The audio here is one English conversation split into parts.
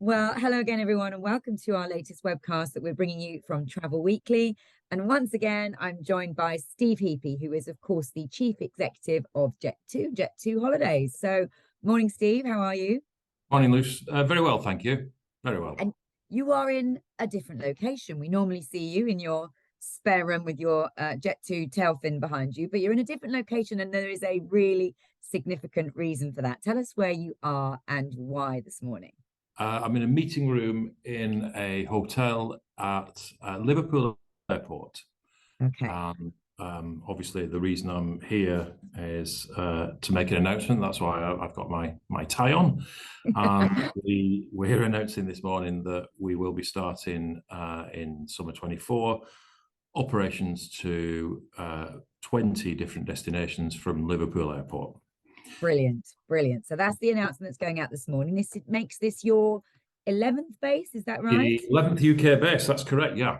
Well, hello again, everyone, and welcome to our latest webcast that we're bringing you from Travel Weekly. And once again, I'm joined by Steve Heapy, who is, of course, the Chief Executive of Jet2 Holidays. So, morning, Steve. How are you? Morning, Luce. Very well, thank you. Very well. And you are in a different location. We normally see you in your spare room with your Jet2 tail fin behind you, but you're in a different location, and there is a really significant reason for that. Tell us where you are and why this morning. I'm in a meeting room in a hotel at Liverpool Airport. Okay. Obviously, the reason I'm here is to make an announcement. That's why I've got my tie on. We're announcing this morning that we will be starting in summer 24 operations to 20 different destinations from Liverpool Airport. Brilliant, brilliant. So that's the announcement that's going out this morning. This makes this your 11th base, is that right? The 11th UK base, that's correct, yeah.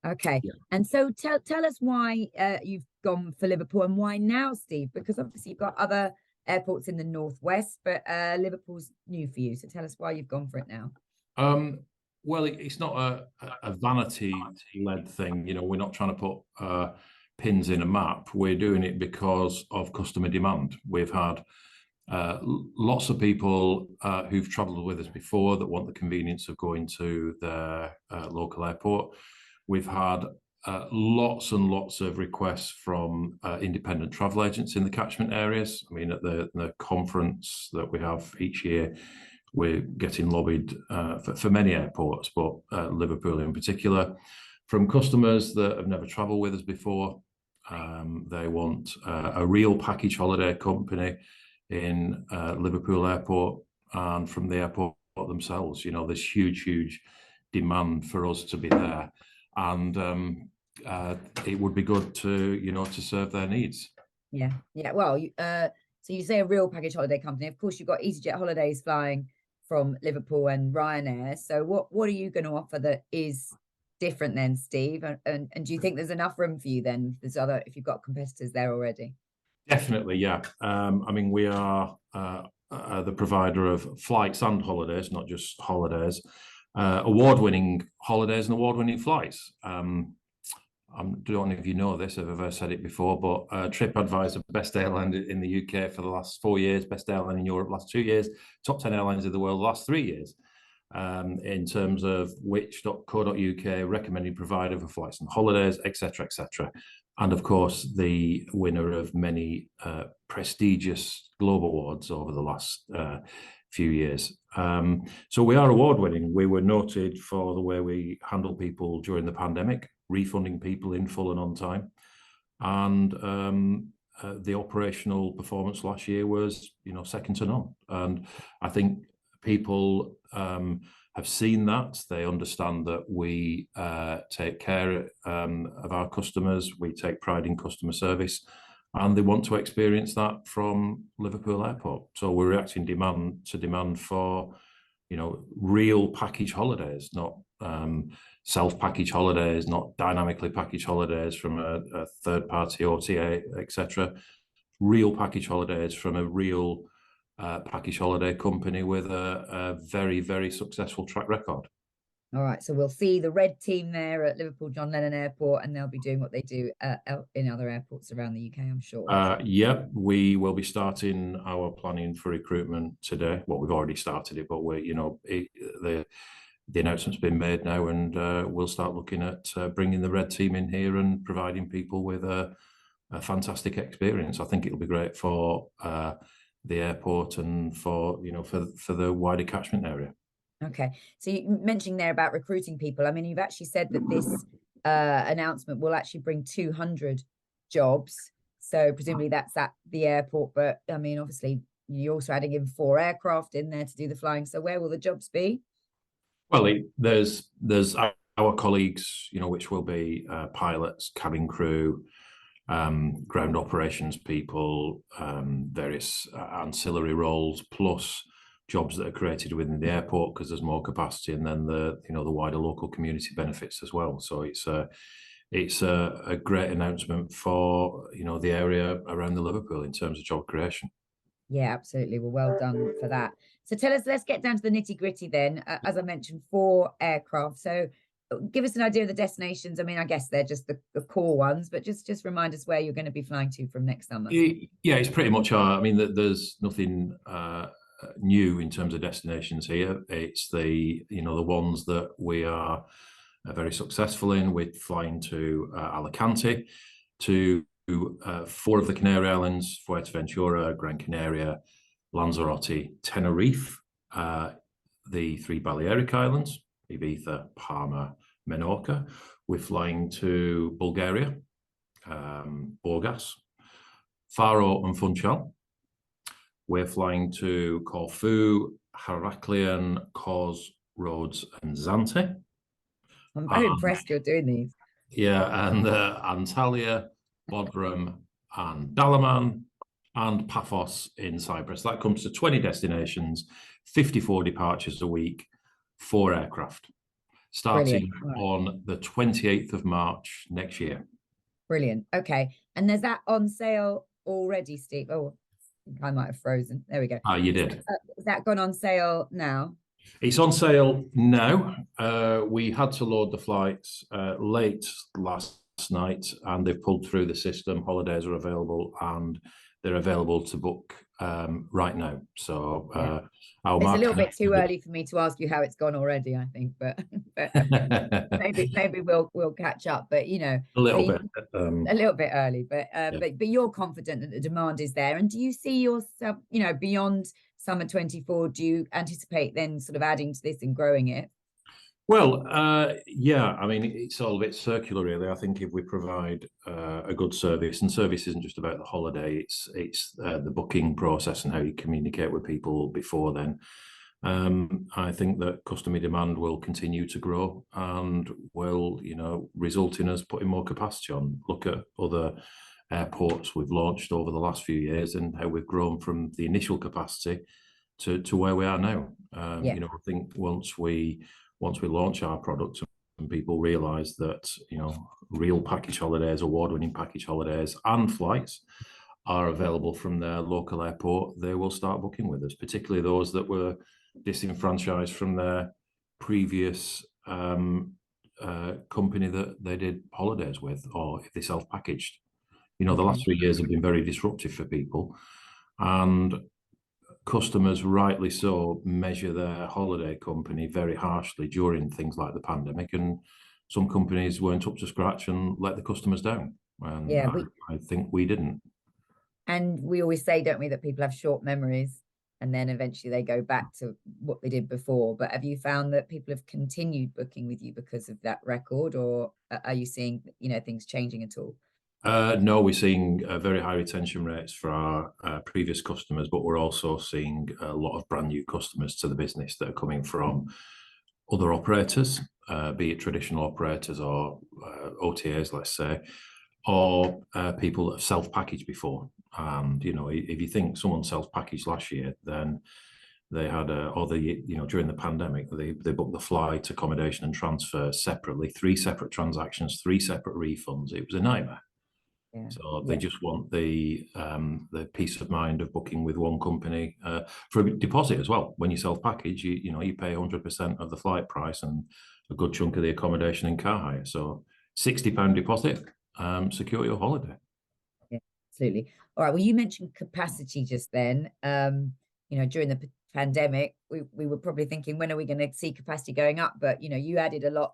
Okay. Yeah. And so tell us why you've gone for Liverpool and why now, Steve, because obviously you've got other airports in the northwest, but Liverpool's new for you. So tell us why you've gone for it now. Well, it's not a vanity-led thing. You know, we're not trying to put pins in a map. We're doing it because of customer demand. We've had lots of people who've travelled with us before that want the convenience of going to their local airport. We've had lots and lots of requests from independent travel agents in the catchment areas. I mean, at the conference that we have each year, we're getting lobbied for many airports, but Liverpool in particular, from customers that have never travelled with us before. They want a real package holiday company in Liverpool Airport, and from the airport themselves. You know, there's huge demand for us to be there, and it would be good to serve their needs. Yeah. Well, so you say a real package holiday company. Of course, you've got EasyJet holidays flying from Liverpool and Ryanair. So what are you going to offer that is different then, Steve? And do you think there's enough room for you then? If you've got competitors there already? Definitely, yeah. I mean, we are the provider of flights and holidays, not just holidays. Award-winning holidays and award-winning flights. I don't know if you know this, I've ever said it before, but TripAdvisor, best airline in the UK for the last 4 years, best airline in Europe last 2 years, top 10 airlines in the world the last 3 years, in terms of which.co.uk recommended provider for flights and holidays, etc., etc. And of course, the winner of many prestigious global awards over the last few years. So we are award-winning. We were noted for the way we handle people during the pandemic, refunding people in full and on time. And the operational performance last year was, second to none. And I think people have seen that. They understand that we take care of our customers. We take pride in customer service, and they want to experience that from Liverpool Airport. So we're reacting to demand for, real package holidays, not self-package holidays, not dynamically packaged holidays from a third-party OTA, etc. Real package holidays from a real package holiday company with a very successful track record. All right, so we'll see the red team there at Liverpool John Lennon Airport, and they'll be doing what they do in other airports around the UK, I'm sure. Yeah, we will be starting our planning for recruitment today. Well, we've already started it, but the announcement's been made now, and we'll start looking at bringing the red team in here and providing people with a fantastic experience. I think it'll be great for the airport and for the wider catchment area. Okay, so you mentioning there about recruiting people. I mean, you've actually said that this announcement will actually bring 200 jobs. So presumably that's at the airport, but I mean, obviously you're also adding in 4 aircraft in there to do the flying. So where will the jobs be? Well, there's our colleagues, which will be pilots, cabin crew, ground operations people, various ancillary roles, plus jobs that are created within the airport because there's more capacity, and then the wider local community benefits as well. So it's a great announcement for the area around the Liverpool in terms of job creation. Yeah, absolutely. Well done for that. So tell us, let's get down to the nitty gritty then. As I mentioned, 4 aircraft. So give us an idea of the destinations. I mean, I guess they're just the core ones, but just remind us where you're going to be flying to from next summer. Yeah, it's pretty much I mean, there's nothing new in terms of destinations here. It's the ones that we are very successful in. We're flying to Alicante, to 4 of the Canary Islands: Fuerteventura, Gran Canaria, Lanzarote, Tenerife, the 3 Balearic Islands, Ibiza, Palma, Menorca. We're flying to Bulgaria, Burgas, Faro and Funchal. We're flying to Corfu, Heraklion, Kos, Rhodes and Zante. I'm very impressed you're doing these. Yeah, and Antalya, Bodrum and Dalaman, and Paphos in Cyprus. That comes to 20 destinations, 54 departures a week, 4 aircraft, starting on the 28th of March next year. Brilliant. Okay. And there's that on sale already, Steve? Oh, I think I might have frozen. There we go. You did. Has that gone on sale now? It's on sale now. We had to load the flights late last night, and they've pulled through the system. Holidays are available, and they're available to book right now. So it's a little bit too early for me to ask you how it's gone already, I think, but maybe we'll catch up. But a little bit early. But you're confident that the demand is there. And do you see yourself, beyond summer 24? Do you anticipate then sort of adding to this and growing it? Well, yeah, I mean, it's all a bit circular, really. I think if we provide a good service, and service isn't just about the holiday, it's the booking process and how you communicate with people before then. I think that customer demand will continue to grow and will, result in us putting more capacity on. Look at other airports we've launched over the last few years and how we've grown from the initial capacity to where we are now. I think once we launch our product and people realize that, real package holidays, award-winning package holidays and flights are available from their local airport, they will start booking with us, particularly those that were disenfranchised from their previous company that they did holidays with, or if they self-packaged. The last 3 years have been very disruptive for people, and customers, rightly so, measure their holiday company very harshly during things like the pandemic, and some companies weren't up to scratch and let the customers down. And I think we didn't. And we always say, don't we, that people have short memories and then eventually they go back to what they did before. But have you found that people have continued booking with you because of that record, or are you seeing, things changing at all? No, we're seeing very high retention rates for our previous customers, but we're also seeing a lot of brand new customers to the business that are coming from other operators, be it traditional operators or OTAs, let's say, or people that have self-packaged before. And, if you think someone self-packaged last year, then they had during the pandemic, they booked the flight, accommodation and transfer separately, 3 separate transactions, 3 separate refunds. It was a nightmare. So they just want the peace of mind of booking with one company for a deposit as well. When you self-package, you pay 100% of the flight price and a good chunk of the accommodation and car hire. So £60 deposit, secure your holiday. Yeah, absolutely. All right. Well, you mentioned capacity just then. During the pandemic, we were probably thinking, when are we going to see capacity going up? But you added a lot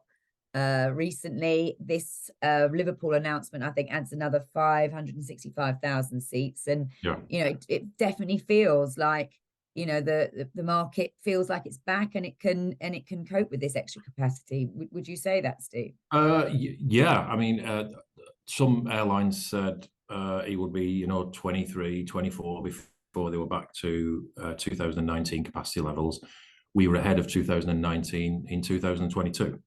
recently. This Liverpool announcement, I think, adds another 565,000 seats, and it definitely feels like the market feels like it's back and it can cope with this extra capacity. Would you say that, Steve? Yeah, I mean, some airlines said it would be 23, 24 before they were back to 2019 capacity levels. We were ahead of 2019 in 2022.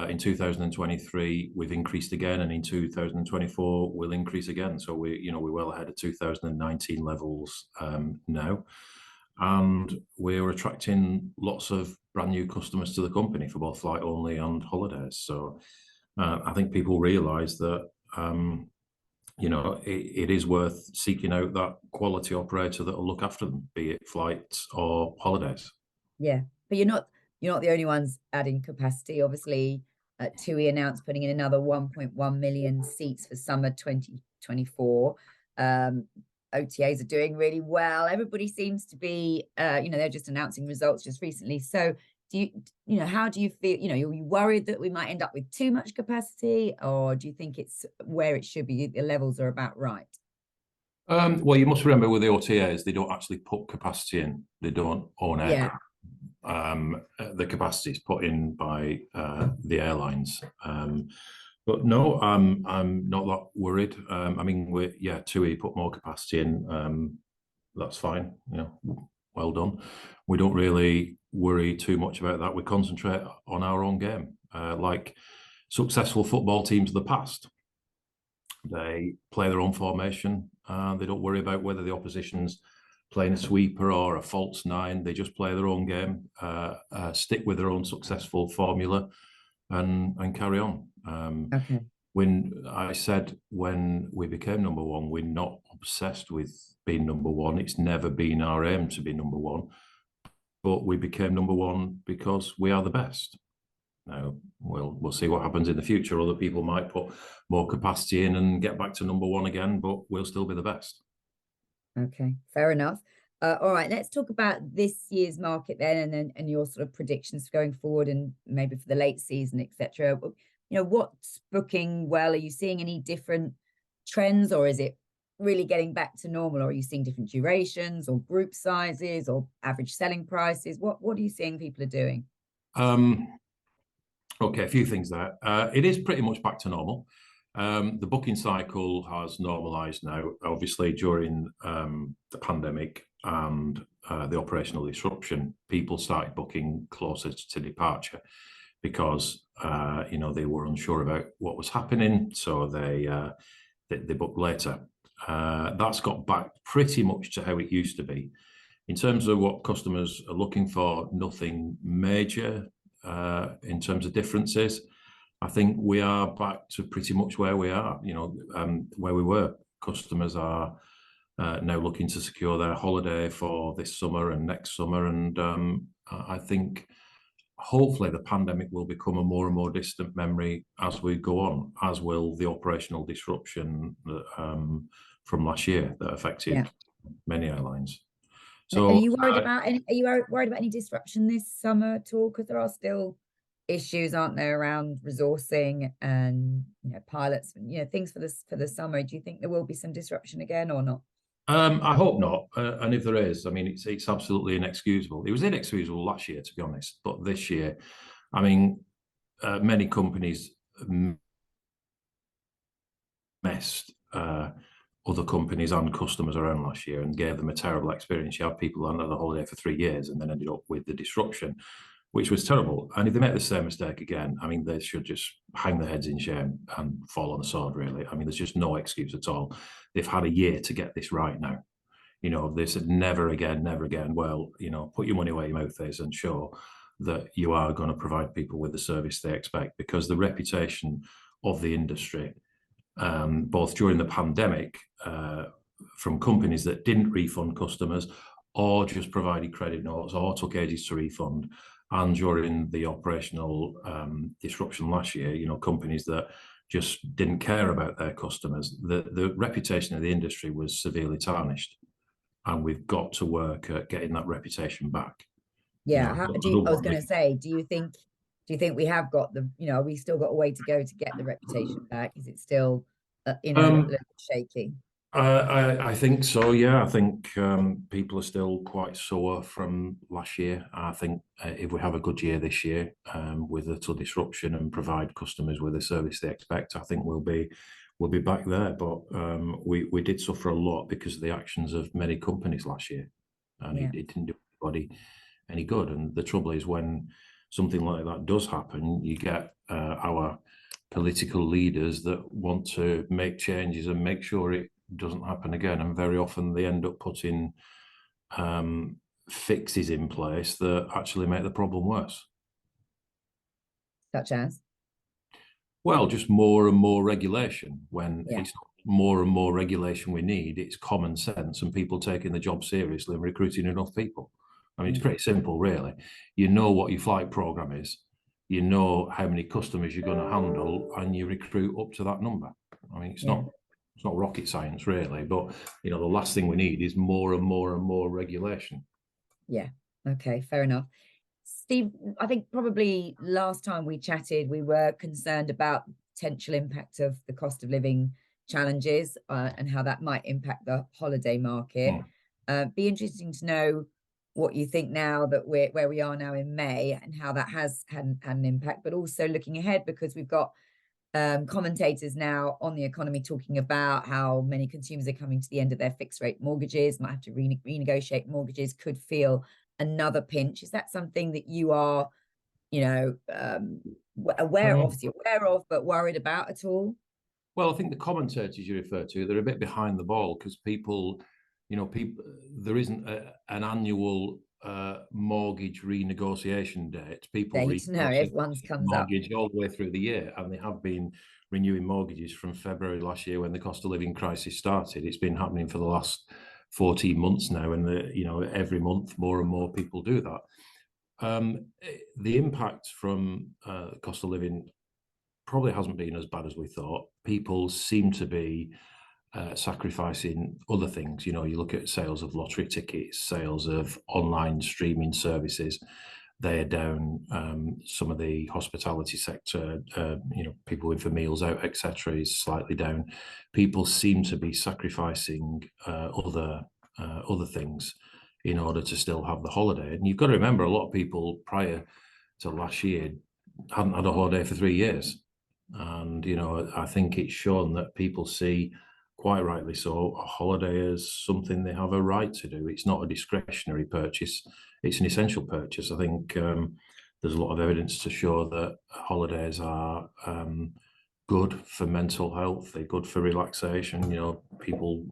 In 2023, we've increased again, and in 2024, we'll increase again. So we're well ahead of 2019 levels now, and we're attracting lots of brand new customers to the company for both flight only and holidays. So I think people realise that you know, it is worth seeking out that quality operator that will look after them, be it flights or holidays. Yeah, but you're not the only ones adding capacity. Obviously, TUI announced putting in another 1.1 million seats for summer 2024. OTAs are doing really well. Everybody seems to be, they're just announcing results just recently. So how do you feel? Are you worried that we might end up with too much capacity, or do you think it's where it should be? The levels are about right. Well, you must remember with the OTAs, they don't actually put capacity in. They don't own aircraft. The capacity is put in by the airlines. But no, I'm not that worried. I mean, TUI put more capacity in. That's fine. Well done. We don't really worry too much about that. We concentrate on our own game, like successful football teams of the past. They play their own formation. They don't worry about whether the opposition's playing a sweeper or a false nine. They just play their own game, stick with their own successful formula, and carry on. Okay. When I said when we became number one, we're not obsessed with being number one. It's never been our aim to be number one, but we became number one because we are the best. Now we'll see what happens in the future. Other people might put more capacity in and get back to number one again, but we'll still be the best. Okay, fair enough. All right, let's talk about this year's market then, and your sort of predictions going forward, and maybe for the late season, etc. What's booking well? Are you seeing any different trends, or is it really getting back to normal? Or are you seeing different durations, or group sizes, or average selling prices? What are you seeing people are doing? Okay, a few things there. It is pretty much back to normal. The booking cycle has normalized now. Obviously, during the pandemic and the operational disruption, people started booking closer to departure because they were unsure about what was happening, so they booked later. That's got back pretty much to how it used to be. In terms of what customers are looking for, nothing major in terms of differences. I think we are back to pretty much where we are, where we were. Customers are now looking to secure their holiday for this summer and next summer. And I think hopefully the pandemic will become a more and more distant memory as we go on, as will the operational disruption from last year that affected many airlines. So, are you worried about any disruption this summer at all? Because there are still issues, aren't there, around resourcing and pilots, things for the summer. Do you think there will be some disruption again or not? I hope not. And if there is, I mean, it's absolutely inexcusable. It was inexcusable last year, to be honest. But this year, I mean, many companies messed other companies and customers around last year and gave them a terrible experience. You have people on a holiday for 3 years and then ended up with the disruption, which was terrible. And if they make the same mistake again, I mean, they should just hang their heads in shame and fall on the sword, really. I mean, there's just no excuse at all. They've had a year to get this right now. They said never again, never again. Well, put your money where your mouth is and show that you are going to provide people with the service they expect, because the reputation of the industry, both during the pandemic, from companies that didn't refund customers or just provided credit notes or took ages to refund, and during the operational disruption last year, companies that just didn't care about their customers, the reputation of the industry was severely tarnished, and we've got to work at getting that reputation back. Yeah, I was going to say, do you think we have got are we still got a way to go to get the reputation back? Is it still a little shaky? I think so, yeah. I think people are still quite sore from last year. I think if we have a good year this year with little disruption and provide customers with the service they expect, I think we'll be back there. But we did suffer a lot because of the actions of many companies last year, and it didn't do anybody any good. And the trouble is, when something like that does happen, you get our political leaders that want to make changes and make sure it doesn't happen again, and very often they end up putting fixes in place that actually make the problem worse. Such as? Well, just more and more regulation when it's not more and more regulation we need. It's common sense and people taking the job seriously and recruiting enough people. I mean, it's pretty simple, really. You know what your flight program is, you know how many customers you're going to handle, and you recruit up to that number. I mean, it's not rocket science, really, but the last thing we need is more and more and more regulation. Yeah. Okay, fair enough. Steve, I think probably last time we chatted, we were concerned about potential impact of the cost of living challenges and how that might impact the holiday market. Be interesting to know what you think now that we're where we are now in May, and how that has had an impact, but also looking ahead, because we've got commentators now on the economy talking about how many consumers are coming to the end of their fixed rate mortgages, might have to renegotiate mortgages, could feel another pinch. Is that something that you are, aware of, but worried about at all? Well, I think the commentators you refer to, they're a bit behind the ball, because people, there isn't an annual mortgage renegotiation date. People everyone's comes mortgage all the way through the year, and they have been renewing mortgages from February last year when the cost of living crisis started. It's been happening for the last 14 months now, and every month more and more people do that. The impact from cost of living probably hasn't been as bad as we thought. People seem to be sacrificing other things. You look at sales of lottery tickets, sales of online streaming services, they're down. Some of the hospitality sector, people in for meals out, etc., is slightly down. People seem to be sacrificing other things in order to still have the holiday. And you've got to remember, a lot of people prior to last year hadn't had a holiday for 3 years. And, I think it's shown that people see, quite rightly so, a holiday as something they have a right to do. It's not a discretionary purchase. It's an essential purchase. I think there's a lot of evidence to show that holidays are good for mental health. They're good for relaxation. People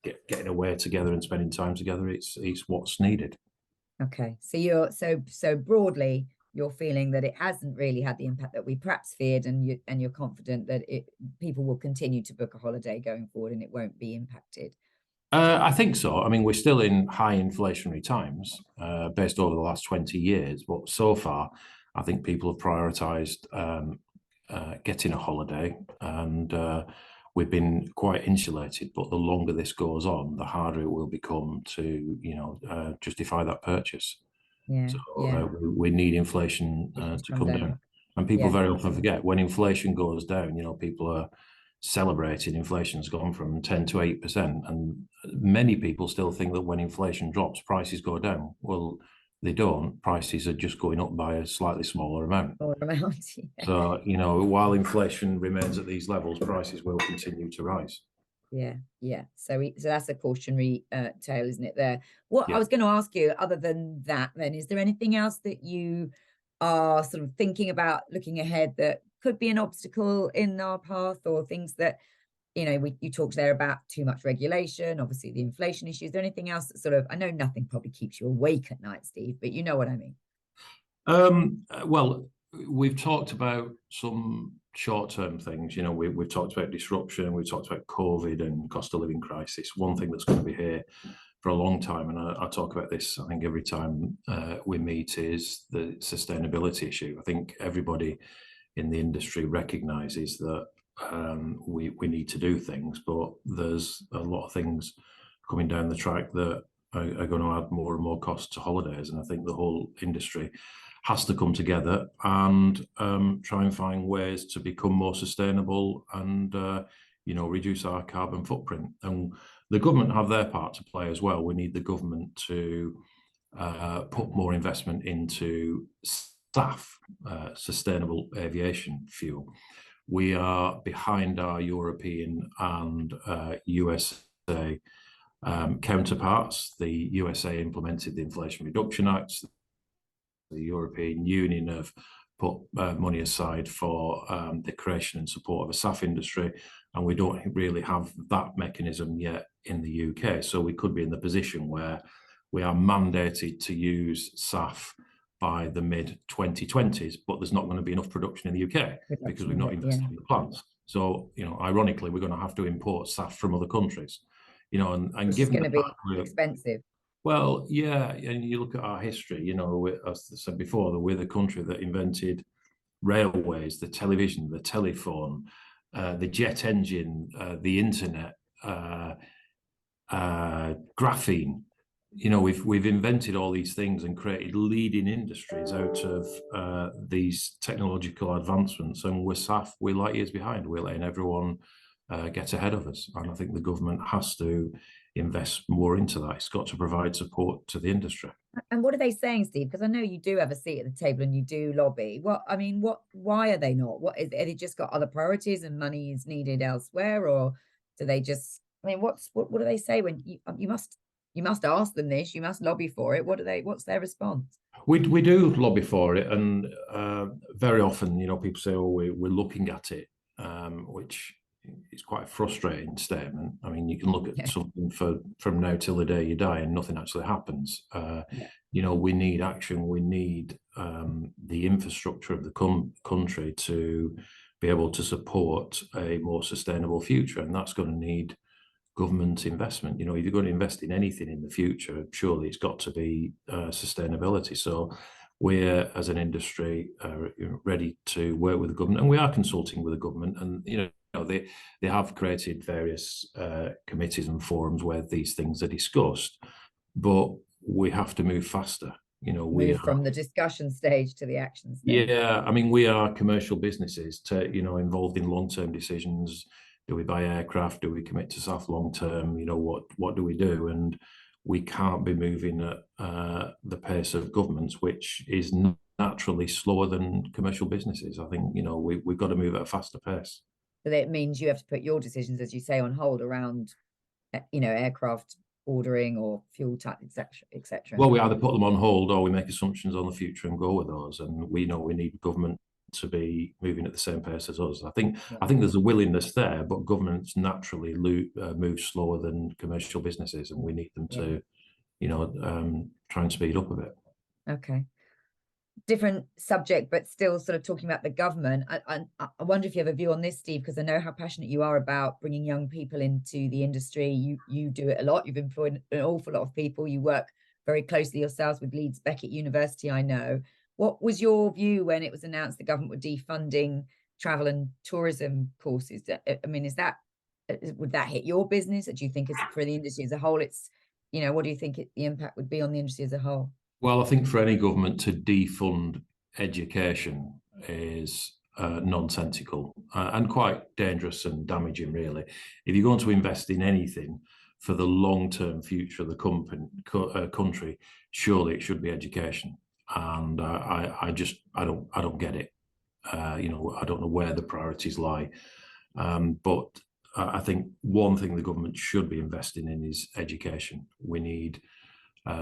getting away together and spending time together. It's what's needed. Okay. So you're so broadly, you're feeling that it hasn't really had the impact that we perhaps feared, and you're confident that people will continue to book a holiday going forward and it won't be impacted. I think so. I mean, we're still in high inflationary times based over the last 20 years, but so far, I think people have prioritised getting a holiday, and we've been quite insulated. But the longer this goes on, the harder it will become to, justify that purchase. We need inflation to come down. And people very often forget, when inflation goes down, people are celebrating. Inflation's gone from 10 to 8%, and many people still think that when inflation drops, prices go down. Well, they don't. Prices are just going up by a slightly smaller amount. So, while inflation remains at these levels, prices will continue to rise. Yeah. So that's a cautionary tale, isn't it? There. What I was going to ask you, other than that, then, is there anything else that you are sort of thinking about looking ahead that could be an obstacle in our path, or things that, you talked there about too much regulation, obviously the inflation issue? Is there anything else that sort of, I know nothing probably keeps you awake at night, Steve, but you know what I mean? Well, we've talked about some short-term things. We've talked about disruption, we've talked about COVID and cost of living crisis. One thing that's going to be here for a long time, and I talk about this, I think, every time we meet, is the sustainability issue. I think everybody in the industry recognises that we need to do things, but there's a lot of things coming down the track that are going to add more and more costs to holidays. And I think the whole industry has to come together and try and find ways to become more sustainable and reduce our carbon footprint. And the government have their part to play as well. We need the government to put more investment into SAF, sustainable aviation fuel. We are behind our European and USA counterparts. The USA implemented the Inflation Reduction Act. The European Union have put money aside for the creation and support of a SAF industry, and we don't really have that mechanism yet in the UK. So we could be in the position where we are mandated to use SAF by the mid-2020s, but there's not going to be enough production in the UK because we've not invested in the plants. So, ironically, we're going to have to import SAF from other countries, and Which is given going to the be fact expensive. well, yeah, and you look at our history, as I said before, that we're the country that invented railways, the television, the telephone, the jet engine, the internet, graphene. We've invented all these things and created leading industries out of these technological advancements, and we're light years behind. We're letting everyone get ahead of us, and I think the government has to invest more into that. It's got to provide support to the industry. And what are they saying, Steve? Because I know you do have a seat at the table and you do lobby. Why are they not? Have they just got other priorities and money is needed elsewhere, or do they just? What do they say when you must ask them this? You must lobby for it. What's their response? We do lobby for it, and very often, people say, "Oh, we're looking at it," which is quite a frustrating statement. I mean, you can look at something from now till the day you die, and nothing actually happens. We need action. We need the infrastructure of the country to be able to support a more sustainable future, and that's going to need government investment. If you're going to invest in anything in the future, surely it's got to be sustainability. So we're, as an industry, ready to work with the government, and we are consulting with the government. And they have created various committees and forums where these things are discussed, but we have to move faster. Move from the discussion stage to the action stage. Yeah, I mean, we are commercial businesses involved in long-term decisions. Do we buy aircraft? Do we commit to SAF long term? What do we do? And we can't be moving at the pace of governments, which is naturally slower than commercial businesses. I think we've got to move at a faster pace. So that means you have to put your decisions, as you say, on hold around aircraft ordering or fuel type, etc. Well, we either put them on hold or we make assumptions on the future and go with those. And we know we need government to be moving at the same pace as us. I think there's a willingness there, but governments naturally move slower than commercial businesses, and we need them to, try and speed up a bit. Okay. Different subject, but still sort of talking about the government. I wonder if you have a view on this, Steve, because I know how passionate you are about bringing young people into the industry. You do it a lot. You've employed an awful lot of people. You work very closely yourselves with Leeds Beckett University, I know. What was your view when it was announced the government were defunding travel and tourism courses? I mean, would that hit your business? Or do you think it's for the industry as a whole? What do you think the impact would be on the industry as a whole? Well, I think for any government to defund education is nonsensical and quite dangerous and damaging, really. If you're going to invest in anything for the long-term future of the country, surely it should be education. And I don't get it. I don't know where the priorities lie. But I think one thing the government should be investing in is education. We need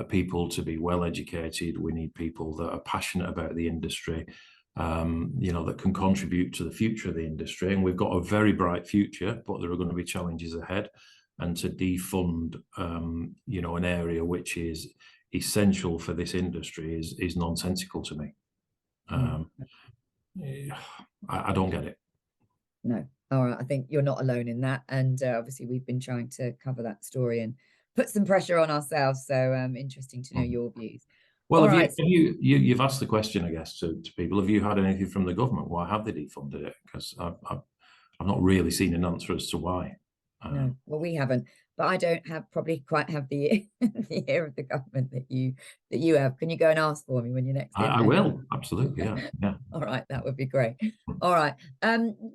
people to be well educated. We need people that are passionate about the industry, that can contribute to the future of the industry. And we've got a very bright future, but there are going to be challenges ahead. And to defund, an area which is essential for this industry is nonsensical to me. I don't get it. No. All right. I think you're not alone in that. And obviously we've been trying to cover that story and put some pressure on ourselves. So interesting to know your views. Well, you've asked the question, I guess, to people. Have you had anything from the government? Why have they defunded it? Because I've not really seen an answer as to why. No, well, we haven't, but I don't probably quite have the ear of the government that you have. Can you go and ask for me when you're next in? I will, absolutely, yeah. All right, that would be great. All right,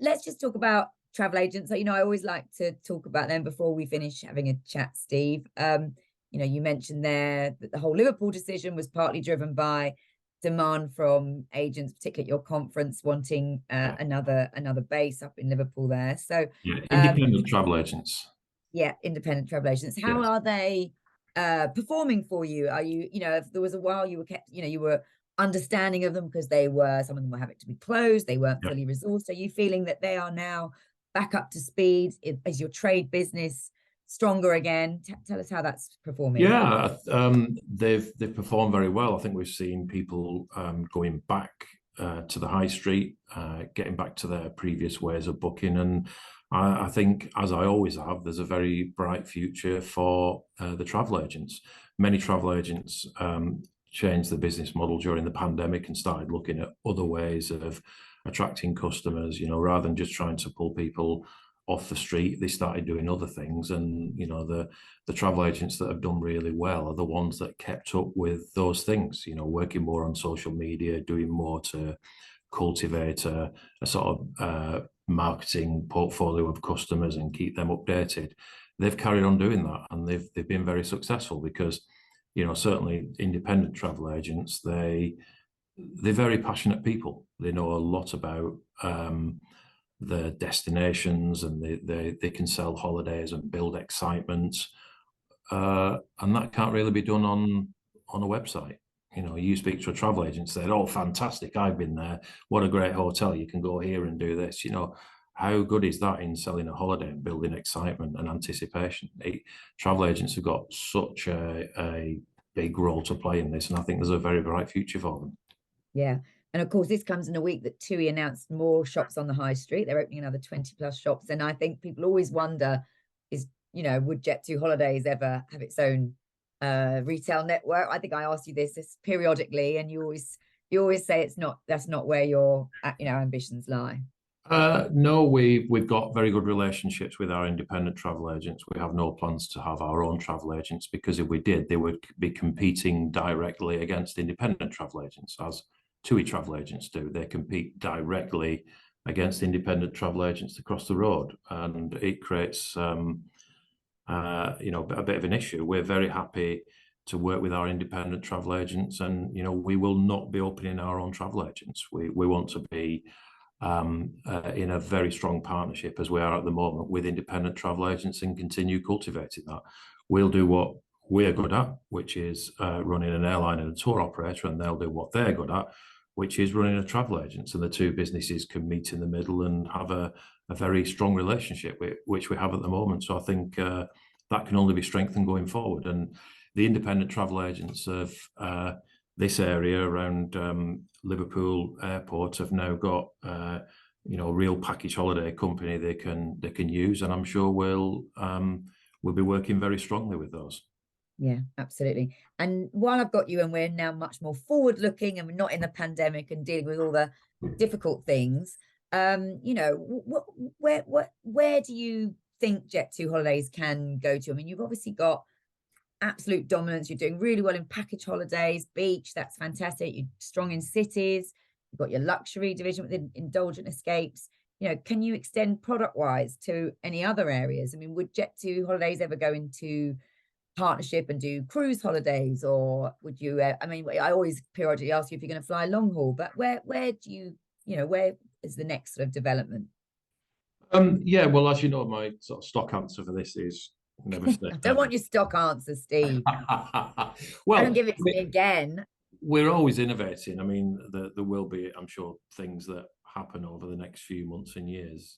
let's just talk about travel agents. I always like to talk about them before we finish having a chat, Steve. You mentioned there that the whole Liverpool decision was partly driven by demand from agents, particularly at your conference, wanting another base up in Liverpool there. So independent travel agents. Yeah, independent travel agents. How are they performing for you? Are you, if there was a while you were understanding of them because some of them were having to be closed, they weren't fully resourced. Are you feeling that they are now back up to speed? Is your trade business stronger again. Tell us how that's performing. Yeah, they've performed very well. I think we've seen people going back to the high street, getting back to their previous ways of booking, and I think, as I always have, there's a very bright future for the travel agents. Many travel agents changed the business model during the pandemic and started looking at other ways of attracting customers. You know, rather than just trying to pull people off the street, they started doing other things. And you know, the travel agents that have done really well are the ones that kept up with those things. You know, working more on social media, doing more to cultivate a sort of marketing portfolio of customers and keep them updated. They've carried on doing that, and they've been very successful because, you know, certainly independent travel agents, they're very passionate people. They know a lot about the destinations, and they can sell holidays and build excitement, and that can't really be done on a website. You know, you speak to a travel agent, say, "Oh, fantastic! I've been there. What a great hotel! You can go here and do this." You know, how good is that in selling a holiday and building excitement and anticipation? Travel agents have got such a big role to play in this, and I think there's a very bright future for them. Yeah. And of course, this comes in a week that TUI announced more shops on the high street. They're opening another 20 plus shops. And I think people always wonder is, you know, would Jet2 Holidays ever have its own retail network? I think I asked you this periodically, and you always say that's not where your ambitions lie. No, we've got very good relationships with our independent travel agents. We have no plans to have our own travel agents, because if we did, they would be competing directly against independent travel agents, as TUI travel agents do. They compete directly against independent travel agents across the road, and it creates a bit of an issue. We're very happy to work with our independent travel agents, and you know, we will not be opening our own travel agents. We want to be in a very strong partnership, as we are at the moment, with independent travel agents, and continue cultivating that. We'll do what we're good at, which is running an airline and a tour operator, and they'll do what they're good at, which is running a travel agent. And the two businesses can meet in the middle and have a very strong relationship, which we have at the moment. So I think that can only be strengthened going forward. And the independent travel agents of this area around Liverpool Airport have now got a real package holiday company they can use, and I'm sure we'll be working very strongly with those. Yeah, absolutely. And while I've got you, and we're now much more forward looking, and we're not in the pandemic and dealing with all the difficult things, where do you think Jet2 Holidays can go to? I mean, you've obviously got absolute dominance. You're doing really well in package holidays, beach, that's fantastic. You're strong in cities. You've got your luxury division with indulgent escapes. You know, can you extend product wise to any other areas? I mean, would Jet2 Holidays ever go into partnership and do cruise holidays, or would you I mean, I always periodically ask you if you're going to fly long haul, but where do where is the next sort of development? Yeah, well, as you know, my sort of stock answer for this is never say I don't want your stock answer, Steve. Well, don't give it to me again. We're always innovating. I mean, there will be, I'm sure, things that happen over the next few months and years.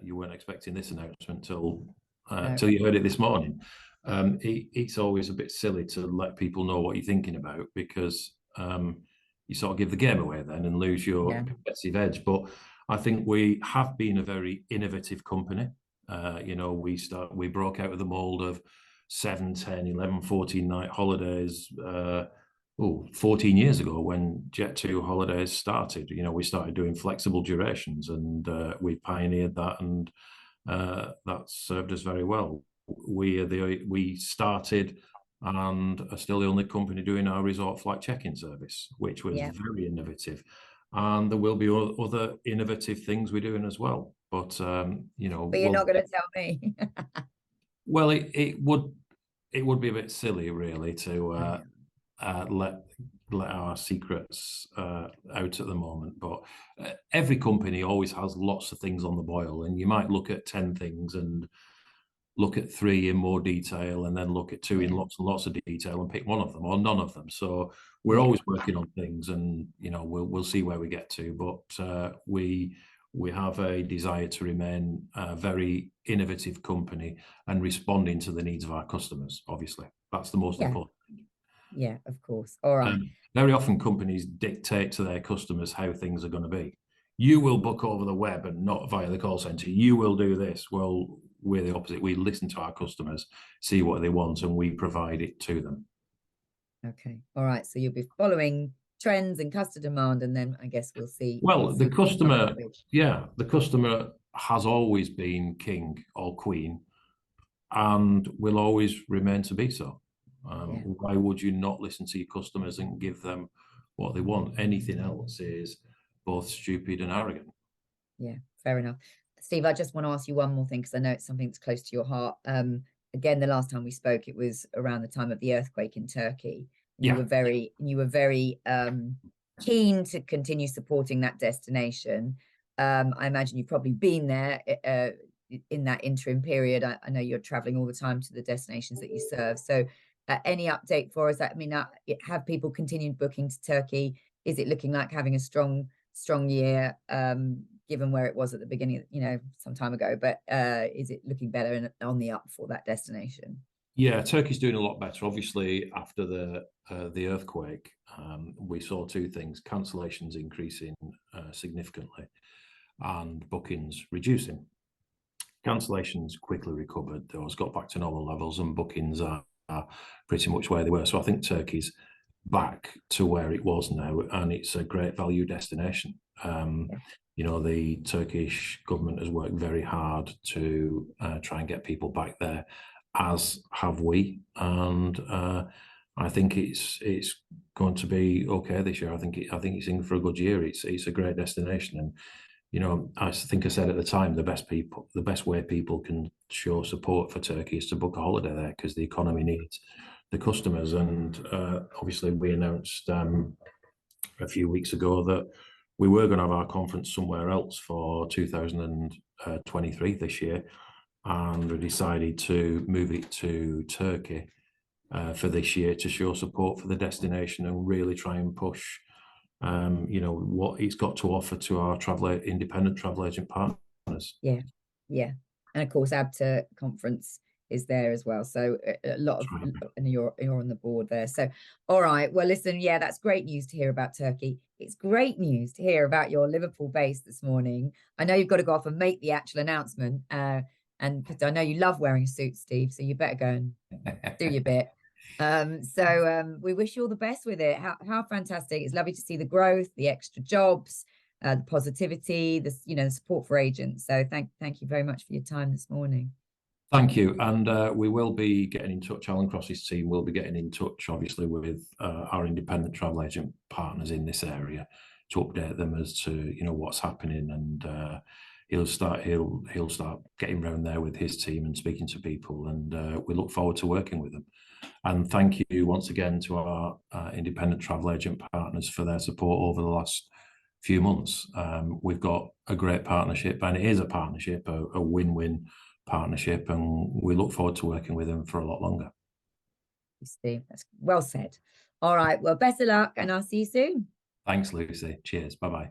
You weren't expecting this announcement till you heard it this morning. It's always a bit silly to let people know what you're thinking about, because you sort of give the game away then and lose your competitive edge. But I think we have been a very innovative company. We broke out of the mold of 7, 10, 11, 14 night holidays 14 years ago when Jet2 Holidays started. You know, we started doing flexible durations, and we pioneered that, and that served us very well. We started and are still the only company doing our resort flight check-in service, which was very innovative. And there will be other innovative things we're doing as well. But But you're not going to tell me. Well, it would be a bit silly, really, to let our secrets out at the moment. But every company always has lots of things on the boil, and you might look at 10 things and look at 3 in more detail, and then look at 2 in lots and lots of detail, and pick one of them or none of them. So we're always working on things, and we'll see where we get to. But We have a desire to remain a very innovative company and responding to the needs of our customers. Obviously, that's the most important. Yeah, of course. All right. Very often companies dictate to their customers how things are going to be. You will book over the web and not via the call center. You will do this. Well, we're the opposite. We listen to our customers, see what they want, and we provide it to them. Okay. All right. So you'll be following trends and customer demand, and then I guess we'll see. Well, the customer, yeah, the customer has always been king or queen and will always remain to be so. Why would you not listen to your customers and give them what they want? Anything else is both stupid and arrogant. Yeah, fair enough. Steve, I just want to ask you one more thing, because I know it's something that's close to your heart. Again, the last time we spoke, it was around the time of the earthquake in Turkey. And you were very keen to continue supporting that destination. I imagine you've probably been there in that interim period. I know you're traveling all the time to the destinations that you serve. So any update for us? I mean, have people continued booking to Turkey? Is it looking like having a strong year, given where it was at the beginning, some time ago? But is it looking better and on the up for that destination? Yeah, Turkey's doing a lot better. Obviously, after the earthquake, we saw two things: cancellations increasing significantly, and bookings reducing. Cancellations quickly recovered; those got back to normal levels, and bookings are pretty much where they were. So I think Turkey's back to where it was now, and it's a great value destination. The Turkish government has worked very hard to try and get people back there, as have we, and I think it's going to be okay this year. I think it's in for a good year. It's a great destination, and I think I said at the time, the best way people can show support for Turkey is to book a holiday there, because the economy needs the customers. And obviously, we announced a few weeks ago that we were going to have our conference somewhere else for 2023 this year, and we decided to move it to Turkey for this year to show support for the destination and really try and push what it's got to offer to our independent travel agent partners. Yeah, and of course ABTA conference is there as well, so a lot of and you're on the board there. So all right, well listen, that's great news to hear about Turkey. It's great news to hear about your Liverpool base this morning. I know you've got to go off and make the actual announcement, and because I know you love wearing a suit, Steve, so you better go and do your bit. We wish you all the best with it. How fantastic. It's lovely to see the growth, the extra jobs, the positivity, the support for agents. So thank you very much for your time this morning. Thank you. And we will be getting in touch. Alan Cross's team will be getting in touch, obviously, with our independent travel agent partners in this area to update them as to what's happening, and he'll start getting around there with his team and speaking to people, and we look forward to working with them. And thank you once again to our independent travel agent partners for their support over the last few months. We've got a great partnership, and it is a partnership, a win-win partnership, and we look forward to working with them for a lot longer. Steve, that's well said. All right, well, best of luck, and I'll see you soon. Thanks, Lucy. Cheers. Bye-bye.